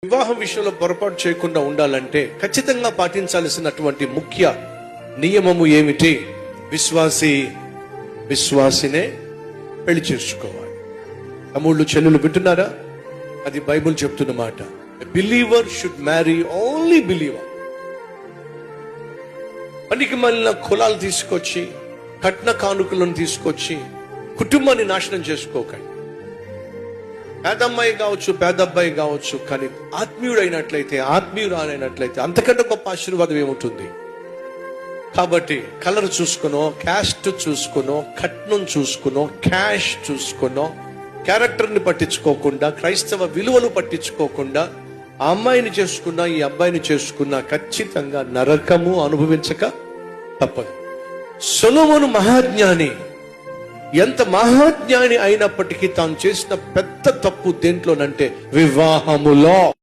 వివాహం విషయంలో పొరపాటు చేయకుండా ఉండాలంటే ఖచ్చితంగా పాటించాల్సినటువంటి ముఖ్య నియమము ఏమిటి? విశ్వాసినే పెళ్లి చేసుకోవాలి. తమ్ముళ్ళు చెల్లెలు వింటున్నారా? అది బైబిల్ చెప్తున్న మాట. Believer should marry only believer. పనికి మళ్ళీ కులాలు తీసుకొచ్చి, కట్న కానుకలను తీసుకొచ్చి కుటుంబాన్ని నాశనం చేసుకోకండి. పేదమ్మాయి కావచ్చు, పేదబ్బాయి కావచ్చు, కానీ ఆత్మీయురాలైనట్లయితే అంతకంటే గొప్ప ఆశీర్వాదం ఏముంటుంది? కాబట్టి కలర్ చూసుకునో, క్యాస్ట్ చూసుకునో, కట్నం చూసుకునో, క్యాష్ చూసుకునో, క్యారెక్టర్ని పట్టించుకోకుండా, క్రైస్తవ విలువలు పట్టించుకోకుండా ఆ అమ్మాయిని చేసుకున్నా, ఈ అబ్బాయిని చేసుకున్నా ఖచ్చితంగా నరకము అనుభవించక తప్పదు. సొలొమోను మహాజ్ఞాని, ఎంత మహాజ్ఞాని అయినప్పటికీ తాను చేసిన పెద్ద తప్పు దేంట్లోనంటే వివాహములో.